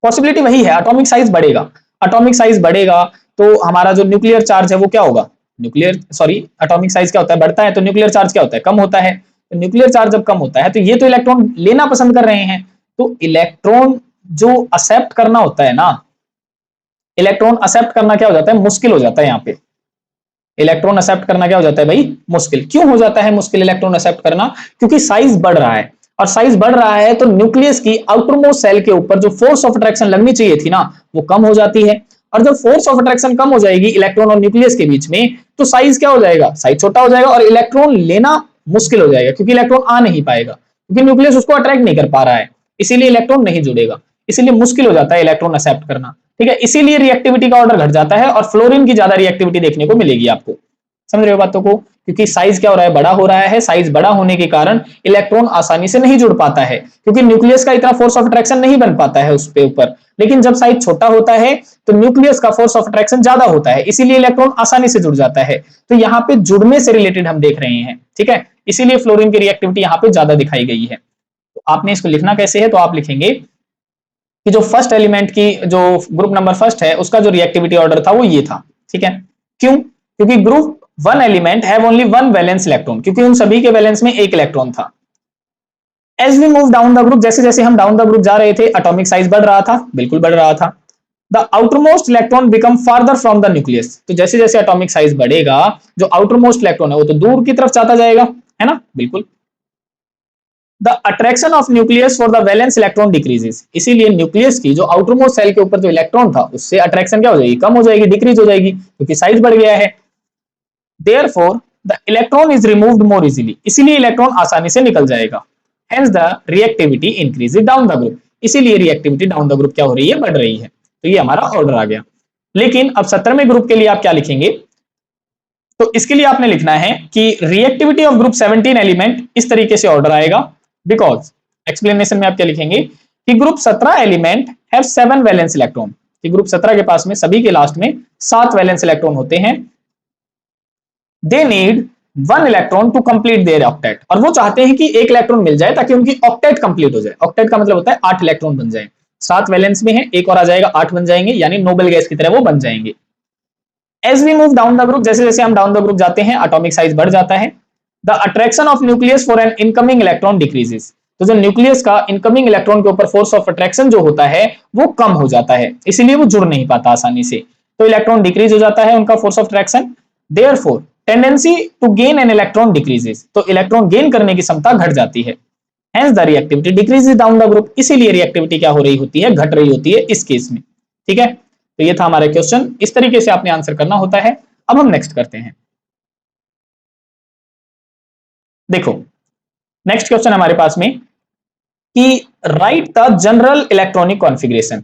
पॉसिबिलिटी वही है, एटॉमिक साइज बढ़ेगा, एटॉमिक साइज बढ़ेगा तो हमारा जो न्यूक्लियर चार्ज है वो क्या होगा, न्यूक्लियर सॉरी एटॉमिक साइज क्या होता है, बढ़ता है, तो न्यूक्लियर चार्ज क्या होता है, कम होता है। तो न्यूक्लियर चार्ज जब कम होता है तो ये तो इलेक्ट्रॉन लेना पसंद कर रहे हैं, तो इलेक्ट्रॉन जो एक्सेप्ट करना होता है ना, इलेक्ट्रॉन एक्सेप्ट करना क्या हो जाता है, मुश्किल हो जाता है। यहाँ पे इलेक्ट्रॉन एक्सेप्ट करना क्या हो जाता है भाई, मुश्किल। क्यों हो जाता है मुश्किल इलेक्ट्रॉन एक्सेप्ट करना, क्योंकि साइज बढ़ रहा है, और साइज बढ़ रहा है तो न्यूक्लियस की आउटर मोस्ट सेल के ऊपर जो फोर्स ऑफ अट्रैक्शन लगनी चाहिए थी ना, वो कम हो जाती है। और जब फोर्स ऑफ अट्रैक्शन कम हो जाएगी इलेक्ट्रॉन और न्यूक्लियस के बीच में, तो साइज क्या हो जाएगा, साइज छोटा हो जाएगा और इलेक्ट्रॉन लेना मुश्किल हो जाएगा, क्योंकि इलेक्ट्रॉन आ नहीं पाएगा, क्योंकि न्यूक्लियस उसको अट्रैक्ट नहीं कर पा रहा है, इसीलिए इलेक्ट्रॉन नहीं जुड़ेगा, इसीलिए मुश्किल हो जाता है इलेक्ट्रॉन एक्सेप्ट करना। ठीक है, इसीलिए रिएक्टिविटी का ऑर्डर घट जाता है और फ्लोरीन की ज्यादा रिएक्टिविटी देखने को मिलेगी आपको। समझ रहे हो बातों को, क्योंकि साइज क्या हो रहा है, बड़ा हो रहा है, साइज बड़ा होने के कारण इलेक्ट्रॉन आसानी से नहीं जुड़ पाता है, क्योंकि न्यूक्लियस का इतना फोर्स ऑफ अट्रैक्शन नहीं बन पाता है उस पे ऊपर। लेकिन जब साइज छोटा होता है तो न्यूक्लियस का फोर्स ऑफ अट्रैक्शन ज्यादा होता है, इसीलिए इलेक्ट्रॉन आसानी से जुड़ जाता है। तो यहाँ पे जुड़ने से रिलेटेड हम देख रहे हैं, ठीक है, इसीलिए फ्लोरीन की रिएक्टिविटी यहाँ पे ज्यादा दिखाई गई है। तो आपने इसको लिखना कैसे है, तो आप लिखेंगे कि जो फर्स्ट एलिमेंट की जो ग्रुप नंबर फर्स्ट है उसका जो रिएक्टिविटी ऑर्डर था वो ये था। ठीक है, क्यों, क्योंकि group one element have only one valence electron, क्योंकि उन सभी के वैलेंस में एक इलेक्ट्रॉन था। As we move down the group, जैसे जैसे हम डाउन द ग्रुप जा रहे थे एटॉमिक साइज बढ़ रहा था, बिल्कुल बढ़ रहा था। The outer most electron become farther from the nucleus, तो जैसे जैसे एटॉमिक साइज बढ़ेगा जो आउटर मोस्ट इलेक्ट्रॉन है वो तो दूर की तरफ जाता जाएगा, है ना, बिल्कुल। The attraction of nucleus for the valence electron decreases, इसीलिए न्यूक्लियस की जो आउटर मोस्ट सेल के ऊपर जो इलेक्ट्रॉन था उससे अट्रैक्शन क्या हो जाएगी, कम हो जाएगी, डिक्रीज हो जाएगी, क्योंकि साइज बढ़ गया है। Therefore, the electron is removed more easily, इसीलिए इलेक्ट्रॉन आसानी से निकल जाएगा। Hence the reactivity increases down the group, इसीलिए रिएक्टिविटी डाउन द ग्रुप क्या हो रही है, बढ़ रही है। तो ये हमारा ऑर्डर आ गया। लेकिन अब 17वें ग्रुप के लिए आप क्या लिखेंगे, तो इसके लिए आपने लिखना है कि रिएक्टिविटी ऑफ ग्रुप 17 एलिमेंट इस तरीके से ऑर्डर आएगा, बिकॉज एक्सप्लेनेशन में आप क्या लिखेंगे कि group 17 element have 7 valence electron, कि ग्रुप 17 के पास में सभी के लास्ट में 7 वैलेंस इलेक्ट्रॉन होते हैं। They need 1 electron to complete their octet, और वो चाहते हैं कि एक इलेक्ट्रॉन मिल जाए ताकि उनकी ऑक्टेट कंप्लीट हो जाए। ऑक्टेट का मतलब होता है 8 इलेक्ट्रॉन बन जाए, 7 वैलेंस में है, एक और आ जाएगा 8 बन जाएंगे, यानी नोबेल गैस की तरह वो बन जाएंगे। As we move down the group, जैसे जैसे हम डाउन द ग्रुप जाते हैं एटॉमिक साइज बढ़ जाता है। The attraction of nucleus for an incoming electron decreases, तो जो न्यूक्लियस का इनकमिंग इलेक्ट्रॉन के ऊपर फोर्स ऑफ अट्रैक्शन जो होता है वो कम हो जाता है, इसीलिए वो जुड़ नहीं पाता आसानी से, तो इलेक्ट्रॉन डिक्रीज हो जाता है उनका force of attraction. Therefore tendency to gain an electron decreases, तो इलेक्ट्रॉन गेन करने की क्षमता घट जाती है। Hence the reactivity decreases down the group, इसीलिए रिएक्टिविटी क्या हो रही होती है, घट रही होती है इस केस में। ठीक है, तो ये था हमारा क्वेश्चन, इस तरीके से आपने आंसर करना होता है। अब हम नेक्स्ट करते हैं। देखो नेक्स्ट क्वेश्चन हमारे पास में कि right the general electronic configuration,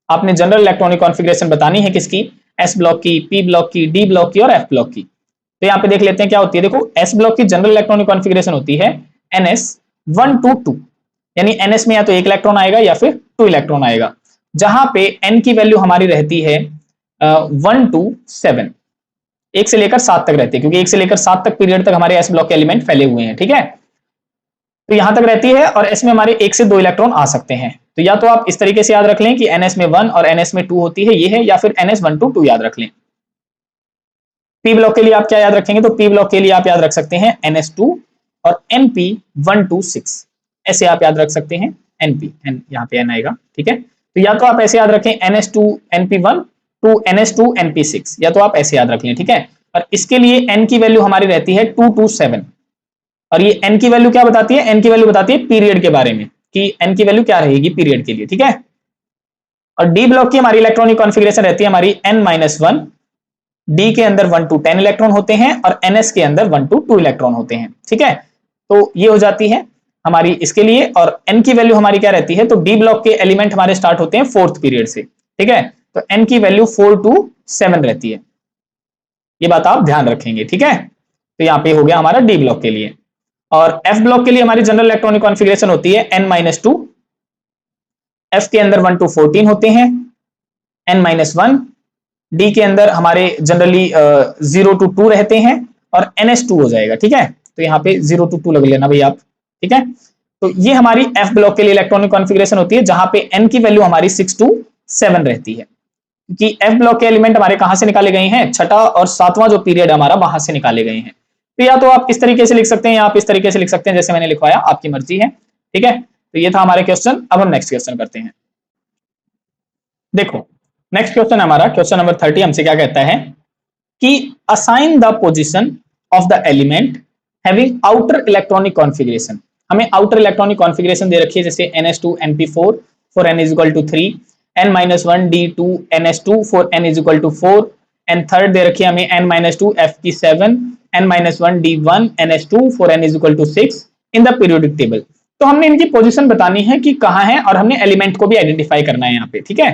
आपने जनरल इलेक्ट्रॉनिक कॉन्फ़िगरेशन बतानी है किसकी, एस ब्लॉक की, पी ब्लॉक की, डी ब्लॉक की और एफ ब्लॉक की। तो यहां पे देख लेते हैं क्या होती है। देखो एस ब्लॉक की जनरल इलेक्ट्रॉनिक कॉन्फ़िगरेशन होती है NS1 2 2, यानी NS में या तो 1 इलेक्ट्रॉन आएगा या फिर 2 इलेक्ट्रॉन आएगा, जहां पे N की वैल्यू हमारी रहती है 1 to 7, 1 से लेकर 7 तक रहती है, क्योंकि 1 से लेकर 7 तक पीरियड तक हमारे एस ब्लॉक के एलिमेंट फैले हुए हैं। ठीक है, तो यहां तक रहती है, और एस में हमारे 1 से 2 इलेक्ट्रॉन आ सकते हैं। तो या तो आप इस तरीके से याद रख लें कि NS में 1 और NS में 2 होती है, ये है, या फिर NS1 to 2 याद रख लें। पी ब्लॉक के लिए आप क्या याद रखेंगे, तो पी ब्लॉक के लिए आप याद रख सकते हैं NS2 और NP1 to 6, ऐसे आप याद रख सकते हैं। NP यहाँ पे N आएगा। ठीक है, तो या तो आप ऐसे याद रखें NS2 NP1 to NS2 NP6, या तो आप ऐसे याद रख लें। ठीक है, और इसके लिए N की वैल्यू हमारी रहती है 2 to 7, और ये N की वैल्यू क्या बताती है, N की वैल्यू बताती है पीरियड के बारे में, कि N की वैल्यू क्या रहेगी पीरियड के लिए। ठीक है, और डी ब्लॉक की हमारी इलेक्ट्रॉनिक कॉन्फ़िगरेशन रहती है हमारी N-1, डी के अंदर 1 to 10 इलेक्ट्रॉन होते हैं और NS के अंदर 1 to 2 इलेक्ट्रॉन होते हैं। ठीक है, तो ये हो जाती है हमारी इसके लिए, और N की वैल्यू हमारी क्या रहती है, तो डी ब्लॉक के एलिमेंट हमारे स्टार्ट होते हैं 4th पीरियड से। ठीक है, तो N की वैल्यू 4 to 7 रहती है, ये बात आप ध्यान रखेंगे। ठीक है, तो यहाँ पे हो गया हमारा डी ब्लॉक के लिए। और एफ ब्लॉक के लिए हमारी जनरल इलेक्ट्रॉनिक कॉन्फ़िगरेशन होती है N-2, एफ के अंदर 1 to 14 होते हैं, N-1, डी के अंदर हमारे जनरली 0 to 2 रहते हैं, और NS2 हो जाएगा। ठीक है, तो यहाँ पे 0 to 2 लग लेना भाई आप। ठीक है, तो ये हमारी एफ ब्लॉक के लिए इलेक्ट्रॉनिक कॉन्फ़िगरेशन होती है, जहां पे N की वैल्यू हमारी 6 to 7 रहती है, क्योंकि एफ ब्लॉक के एलिमेंट हमारे कहां से निकाले गए हैं, छठा और सातवां जो पीरियड हमारा वहां से निकाले गए हैं। तो या तो आप इस तरीके से लिख सकते हैं या आप इस तरीके से लिख सकते हैं, जैसे मैंने लिखवाया, आपकी मर्जी है। ठीक है, तो ये था हमारे क्वेश्चन। अब हम नेक्स्ट क्वेश्चन करते हैं। देखो नेक्स्ट क्वेश्चन हमारा क्वेश्चन नंबर 30 हमसे क्या कहता है कि assign the position of the element having outer electronic configuration. हमें आउटर इलेक्ट्रॉनिक कॉन्फ़िगरेशन दे रखी है, जैसे NS2 NP4 for n is equal to 3, N-1 D2 NS2 for n is equal to 4, and third दे रखी है हमें N-2 Fp7 N-1 D1 NS2 for n is equal to 6 in the periodic table. तो हमने इनकी पोजीशन बतानी है कि कहां है, और हमने एलिमेंट को भी आइडेंटिफाई करना है यहाँ पे। ठीक है,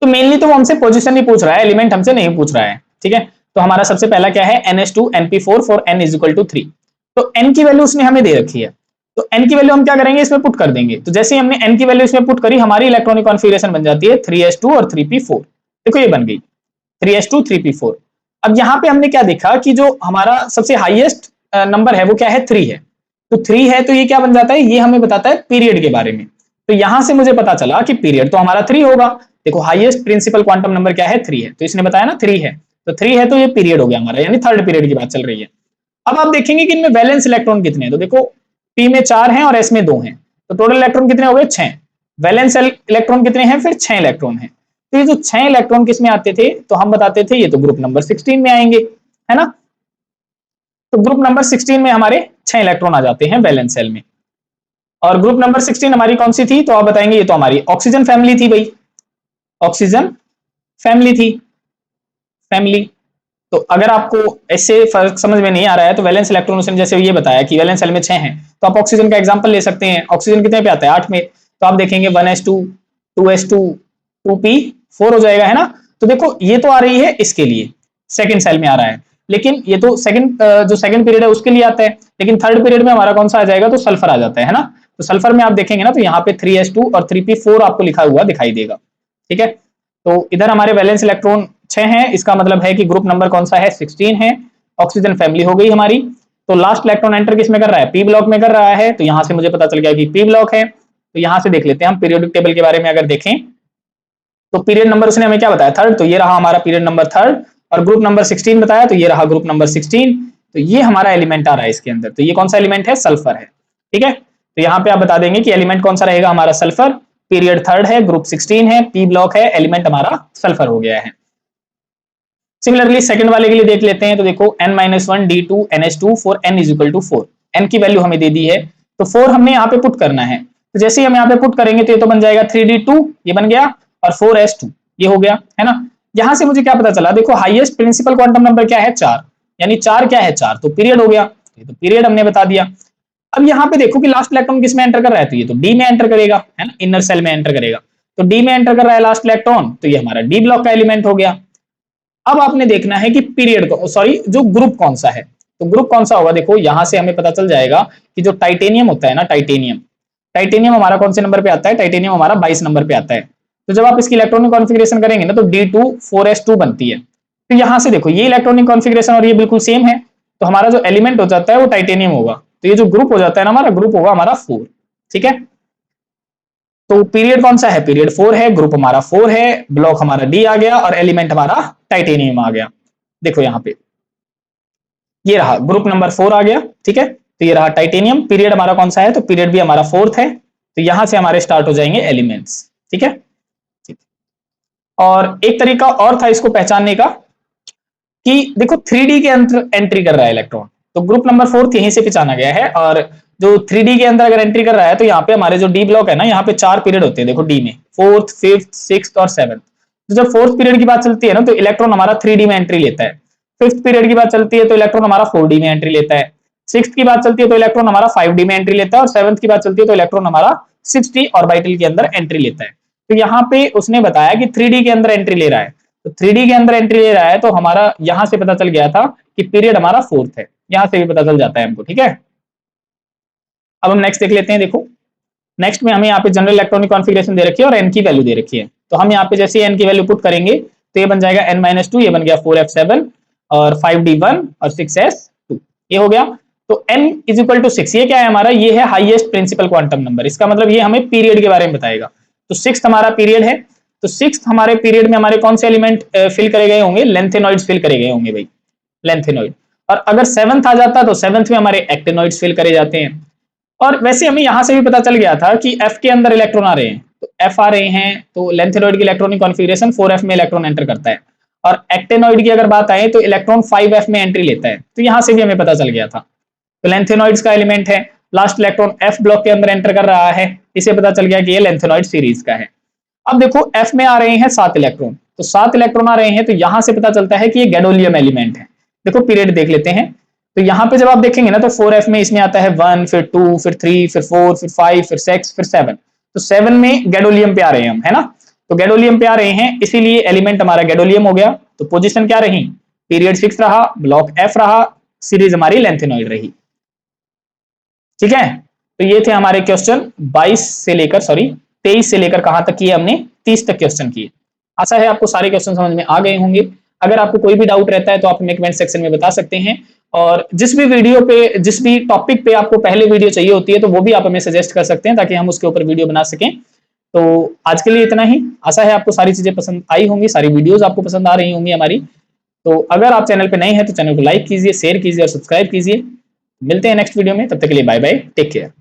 तो मेनली तो वो हमसे पोजीशन ही पूछ रहा है, एलिमेंट हमसे नहीं पूछ रहा है। ठीक है, तो हमारा सबसे पहला क्या है, NS2 NP4 for n is equal to 3, तो n की वैल्यू उसने हमें दे रखी है, तो n की वैल्यू हम क्या करेंगे, इसमें पुट कर देंगे। तो जैसे ही हमने n की वैल्यू इसमें पुट करी, हमारी इलेक्ट्रॉनिक कॉन्फ़िगरेशन बन जाती है 3s2 और 3p4। देखो ये बन गई 3s2 3p4। अब यहाँ पे हमने क्या देखा कि जो हमारा सबसे हाईएस्ट नंबर है वो क्या है, 3 है, तो 3 है, तो ये क्या बन जाता है, ये हमें बताता है पीरियड के बारे में। तो यहां से मुझे पता चला कि पीरियड तो हमारा 3 होगा। देखो हाईएस्ट प्रिंसिपल क्वांटम नंबर क्या है, 3 है, तो इसने बताया ना 3 है, तो 3 है, तो ये पीरियड हो गया हमारा, यानी थर्ड पीरियड की बात चल रही है। अब आप देखेंगे कि इनमें वैलेंस इलेक्ट्रॉन कितने हैं, तो देखो पी में 4 हैं और एस में 2 हैं, तो टोटल इलेक्ट्रॉन कितने हो गए, 6। वैलेंस इलेक्ट्रॉन कितने हैं, फिर 6 इलेक्ट्रॉन है। तो ये जो 6 इलेक्ट्रॉन किसमें आते थे, तो हम बताते थे ये तो ग्रुप नंबर 16 में आएंगे, है ना। तो ग्रुप नंबर 16 में हमारे 6 इलेक्ट्रॉन आ जाते हैं वैलेंस सेल में। और ग्रुप नंबर 16 हमारी कौन सी थी, तो आप बताएंगे ये तो हमारी ऑक्सीजन फैमिली थी भाई, ऑक्सीजन फैमिली थी, फैमिली। तो अगर आपको ऐसे फर्क समझ में नहीं आ रहा है तो वैलेंस इलेक्ट्रॉन उसने जैसे ये बताया कि वैलेंस शेल में 6 हैं, तो आप ऑक्सीजन का एग्जांपल ले सकते हैं। ऑक्सीजन कितने पे आता है? 8 में। तो आप देखेंगे 1s2 2s2 2p4 हो जाएगा, है ना। तो देखो ये तो आ रही है इसके लिए, सेकंड सेल में आ रहा है, लेकिन ये तो सेकंड जो सेकंड पीरियड है उसके लिए आता है, लेकिन थर्ड पीरियड में हमारा कौन सा आ जाएगा? तो सल्फर आ जाता है ना। तो सल्फर में आप देखेंगे ना तो यहाँ पे 3s2 और 3p4 आपको लिखा हुआ दिखाई देगा, ठीक है। तो इधर हमारे वैलेंस इलेक्ट्रॉन 6 हैं, इसका मतलब है कि ग्रुप नंबर कौन सा है? 16 है। ऑक्सीजन फैमिली हो गई हमारी। तो लास्ट इलेक्ट्रॉन एंटर किस में कर रहा है? पी ब्लॉक में कर रहा है। तो यहां से मुझे पता चल गया कि पी ब्लॉक है। तो यहां से देख लेते हैं हम पीरियोडिक टेबल के बारे में अगर देखें तो पीरियड नंबर उसने हमें क्या बताया? थर्ड। तो ये रहा हमारा पीरियड नंबर थर्ड, और ग्रुप नंबर 16 बताया, तो ये रहा ग्रुप नंबर 16। तो ये हमारा एलिमेंट आ रहा है इसके अंदर। तो ये कौन सा एलिमेंट है? सल्फर है, ठीक है। तो यहाँ पे आप बता देंगे कि एलिमेंट कौन सा रहेगा हमारा? सल्फर। पीरियड थर्ड है, ग्रुप 16 है, पी ब्लॉक है, एलिमेंट हमारा सल्फर हो गया है। सिमिलरली सेकंड वाले के लिए देख लेते हैं। तो देखो n-1 d2 NH2 for n is equal to 4, n की वैल्यू हमें दे दी है, तो 4 हमने यहाँ पे पुट करना है। तो जैसे ही हम यहाँ पे पुट करेंगे तो ये तो बन जाएगा 3d2, ये बन गया, और 4s2 ये हो गया, है ना। यहां से मुझे क्या पता चला? देखो हाईएस्ट प्रिंसिपल क्वांटम नंबर क्या है? 4, यानी 4 क्या है? 4 तो पीरियड हो गया, ये तो पीरियड हमने बता दिया। अब यहाँ पे देखो कि लास्ट इलेक्ट्रॉन किस में एंटर कर रहा है? तो ये तो डी में एंटर करेगा, है ना, इनर सेल में एंटर करेगा। तो डी में एंटर कर रहा है लास्ट इलेक्ट्रॉन, तो ये हमारा डी ब्लॉक का एलिमेंट हो गया। अब आपने देखना है कि पीरियड को, सॉरी, जो ग्रुप कौन सा है। तो ग्रुप कौन सा होगा? देखो यहां से हमें पता चल जाएगा कि जो टाइटेनियम होता है ना, टाइटेनियम, टाइटेनियम हमारा कौन से नंबर पे आता है? टाइटेनियम हमारा 22 नंबर पे आता है। तो जब आप इसकी इलेक्ट्रॉनिक कॉन्फ़िगरेशन करेंगे ना तो D2 4s2 बनती है। तो यहां से देखो ये इलेक्ट्रॉनिक कॉन्फ़िगरेशन और ये बिल्कुल सेम है, तो हमारा जो एलिमेंट हो जाता है वो टाइटेनियम होगा। तो ये जो ग्रुप हो जाता है ना हमारा, ग्रुप होगा हमारा 4, ठीक है। तो पीरियड कौन सा है? पीरियड 4 है, ग्रुप हमारा 4 है, ब्लॉक हमारा डी आ गया, और एलिमेंट हमारा टाइटेनियम आ गया। देखो यहाँ पे ये रहा ग्रुप नंबर 4 आ गया, ठीक है। तो ये रहा टाइटेनियम। पीरियड हमारा कौन सा है? तो पीरियड भी हमारा 4th है। तो यहां से हमारे स्टार्ट हो जाएंगे एलिमेंट्स, ठीक है। ठीक। और एक तरीका और था इसको पहचानने का कि देखो 3D के अंदर एंट्री कर रहा है इलेक्ट्रॉन, तो ग्रुप नंबर 4 यहीं से पहचाना गया है। और जो 3D के अंदर अगर एंट्री कर रहा है तो यहाँ पे हमारे जो डी ब्लॉक है ना, यहाँ पे 4 पीरियड होते हैं। देखो डी में 4th 5th 6th और 7th। तो जब 4th पीरियड की बात चलती है ना तो इलेक्ट्रॉन हमारा 3D में एंट्री लेता है। 5th पीरियड की बात चलती है तो इलेक्ट्रॉन हमारा 4D में एंट्री लेता है। 6th की बात चलती है तो इलेक्ट्रॉन हमारा 5D में एंट्री लेता है। और 7th की बात चलती है तो इलेक्ट्रॉन हमारा 6D ऑर्बिटल के अंदर एंट्री लेता है। तो यहाँ पे उसने बताया कि 3D के अंदर एंट्री ले रहा है, तो 3D के अंदर एंट्री ले रहा है, तो हमारा यहां से पता चल गया था कि पीरियड हमारा 4th है। यहां से भी पता चल जाता है हमको, ठीक है। अब हम नेक्स्ट देख लेते हैं। देखो नेक्स्ट में हमें यहाँ पे जनरल इलेक्ट्रॉनिक कॉन्फ़िगरेशन दे रखी है और n की वैल्यू दे रखी है। तो हम यहाँ पे जैसे n की वैल्यू पुट करेंगे तो ये बन जाएगा n-2, ये बन गया 4f7 और 5d1 और 6s2, ये हो गया। तो n इज इक्वल टू 6, ये क्या है हमारा? ये है हाईएस्ट प्रिंसिपल क्वांटम नंबर। इसका मतलब ये हमें पीरियड के बारे में बताएगा। तो 6th हमारा पीरियड है, तो 6th हमारे पीरियड में हमारे कौन से एलिमेंट फिल करे गए होंगे? लेंथेनॉइड्स फिल करे गए होंगे भाई, लेंथेनॉइड। और अगर 7th आ जाता तो 7th में हमारे एक्टिनॉइड्स फिल करे जाते हैं। और वैसे हमें यहां से भी पता चल गया था कि F के अंदर इलेक्ट्रॉन आ रहे हैं, तो F आ रहे हैं, तो लेंथेनॉइड की इलेक्ट्रॉनिक कॉन्फ़िगरेशन 4f में इलेक्ट्रॉन एंटर करता है। और एक्टेनॉइड की अगर बात आए तो इलेक्ट्रॉन 5f में एंट्री लेता है। तो यहां से भी हमें पता चल गया था। तो लेंथेनॉइड्स का एलिमेंट है, लास्ट इलेक्ट्रॉन F ब्लॉक के अंदर एंटर कर रहा है, इसे पता चल गया कि ये लेंथेनॉइड सीरीज का है। अब देखो F में आ रहे हैं 7 इलेक्ट्रॉन, तो 7 इलेक्ट्रॉन आ रहे हैं, तो यहां से पता चलता है कि ये गैडोलियम एलिमेंट है। देखो पीरियड देख लेते हैं। तो यहाँ पे जब आप देखेंगे ना तो 4f में इसमें आता है 1, फिर 2, फिर 3, फिर 4, फिर 5, फिर 6, फिर 7। तो 7 में गैडोलियम पे आ रहे हैं हम, है ना। तो गैडोलियम पे आ रहे हैं, इसीलिए एलिमेंट हमारा गैडोलियम हो गया। तो पोजीशन क्या रही? पीरियड 6 रहा, ब्लॉक F रहा, सीरीज हमारी लेंथेनॉइड रही, ठीक है। तो ये थे हमारे क्वेश्चन 22 से लेकर, सॉरी 23 से लेकर कहां तक किए हमने? 30 तक क्वेश्चन किए। आशा है आपको सारे क्वेश्चन समझ में आ गए होंगे। अगर आपको कोई भी डाउट रहता है तो आप हमें कमेंट सेक्शन में बता सकते हैं। और जिस भी वीडियो पे, जिस भी टॉपिक पे आपको पहले वीडियो चाहिए होती है तो वो भी आप हमें सजेस्ट कर सकते हैं ताकि हम उसके ऊपर वीडियो बना सकें। तो आज के लिए इतना ही। आशा है आपको सारी चीजें पसंद आई होंगी, सारी वीडियोस आपको पसंद आ रही होंगी हमारी। तो अगर आप चैनल पे नए हैं तो चैनल को लाइक कीजिए, शेयर कीजिए और सब्सक्राइब कीजिए। मिलते हैं नेक्स्ट वीडियो में, तब तक के लिए बाय बाय, टेक केयर।